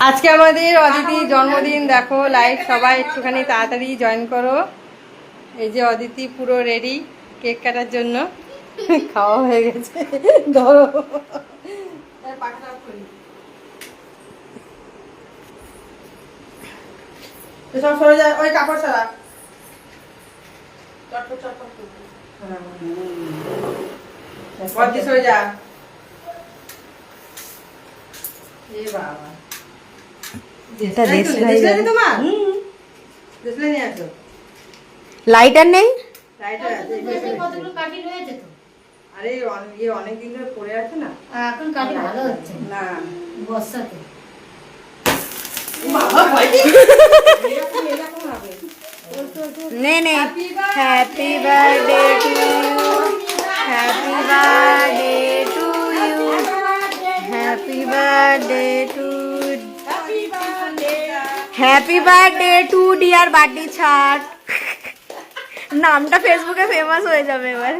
আজকে আমাদের অদিতির জন্মদিন, দেখো লাইভ সবাই একটুখানি তাড়াতাড়ি জয়েন করো। এই যে অদিতি পুরো রেডি কেক কাটার জন্য, খাওয়া হয়ে গেছে। ধরো সব সরে যায়, ওই কাপড় ছাড়া সরে যা। লাইটার নেই, আরে অনেকদিন ধরে পড়ে আছে না, এখন কাটি ভালো হচ্ছে না বর্ষাতে। নে নে। Happy birthday to you, happy birthday to you, happy birthday to, happy birthday to dear birthday ছাট। নামটা ফেসবুকে ফেমাস হয়ে যাবে এবার।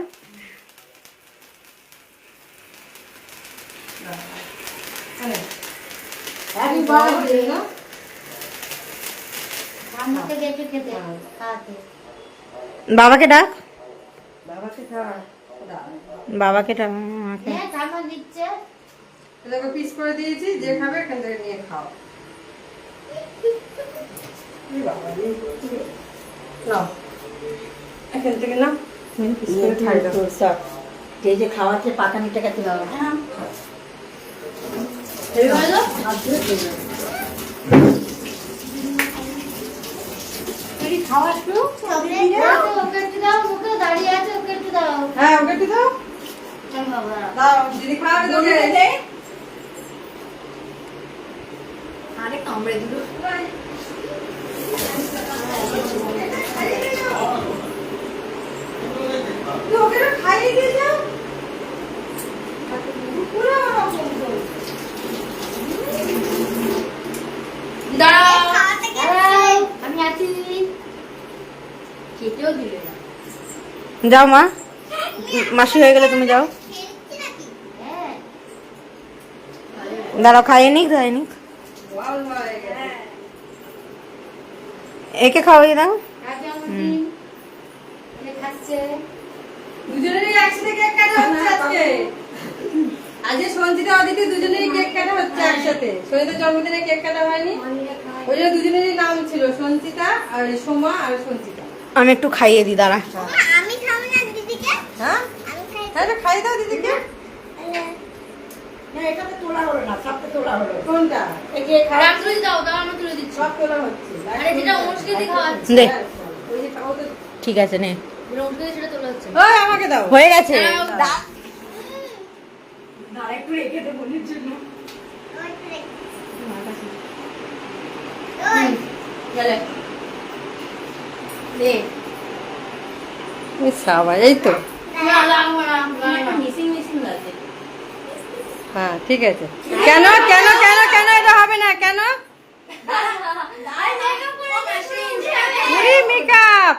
হ্যাপি বার্থডে না আমাকে দেখে খেতে খাতে। বাবাকে ডাক, বাবাকে খাওয়া, বাবাকে ডাক। হ্যাঁ খাবার দিচ্ছে, দেখো পিস করে দিয়েছি, যে খাবে এখান থেকে নিয়ে খাও। নাও এখান থেকে নাও, যে যে খাওয়াচ্ছে পাকানিটা খেতে হবে। খাওয়া একটু ওকে একটু দাও, ওকে দাঁড়িয়ে আছে, ওকে একটু দাও। হ্যাঁ ওকে একটু দাও, বাবা দাও দিদি খাওয়াবে তোকে। আরে কামড়ে দিল। ওকে খাইয়ে দিয়ে যাও। আমি আছি, খেতেও দিলে না। যাও মা, মাসি হয়ে গেলে তুমি যাও। হ্যাঁ দাঁড়াও, খাইয়ে নিক, খাইয়ে নিক। একে খাওয়াই দাও। খাচ্ছে দুজনেরই একসাথে কেক কাটা হচ্ছে আজকে। আজকে সঞ্চিতা অদিতি দুজনেরই কেক কাটা হচ্ছে একসাথে। সঞ্চিতার জন্মদিনে কেক কাটা হয়নি, ওই জন্য দুজনেরই নাম ছিল সঞ্চিতা আর সোমা আর সঞ্চিতা। আমি একটু খাইয়ে দিই, দাঁড়া। আমি খাবো না দিদিকে, হ্যাঁ আমি খাই। হ্যাঁ তো খাইয়ে দাও দিদিকে। না এটাতে তোলা হলো না, সবটা তোলা হলো। কোনটা? এই যে খাওয়া তুলে দাও, দাও আমি তুলে দিচ্ছি। সব তোলা হচ্ছে। আরে যেটা অনুষ্কে দিয়ে খাওয়াচ্ছে, দে, ওই যে খাও তো। ঠিক আছে নে। যেটা অনুষ্কে দিয়ে সেটা তোলা হচ্ছে। ওই আমাকে দাও। হয়ে গেছে। না একটু রেখে দে বলির জন্য। গেলে দে সবাই এই তো। না না না মিসিং মিসিং লাগে। হ্যাঁ ঠিক আছে। কেন কেন কেন কেন এটা হবে না কেন? মেকআপ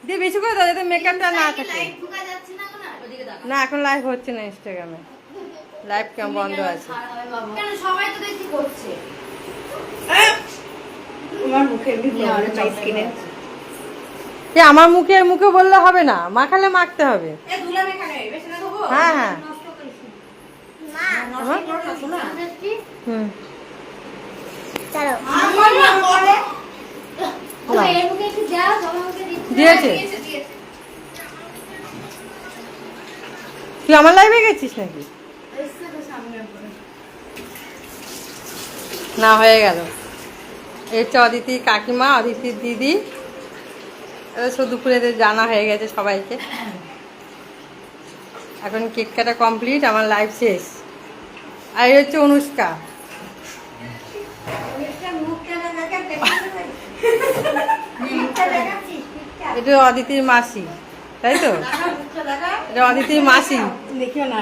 দিয়ে বেশি করে দাও যাতে মেকআপটা না থাকে। না এখন লাইভ হচ্ছে না ইনস্টাগ্রামে, লাইভ কেমন বন্ধ আছে। কেন সবাই তো দেখি করছে। আমার মুখে স্কিনে আমার মুখে মুখে বললে হবে না, মাখালে মাখতে হবে। হ্যাঁ হ্যাঁ হুম দিয়েছে। তুই আমার লাইভে গেছিস নাকি? না হয়ে গেল। এই হচ্ছে অদিতির কাকিমা, অদিতির দিদি। শুধু দুপুরে জানা হয়ে গেছে সবাইকে। এখন কেক কাটা কমপ্লিট, আমার লাইভ শেষ। আর এই হচ্ছে অনুষ্কা। এটা অদিতির মাসি, তাই তো? এটা অদিতির মাসি। দেখিও না।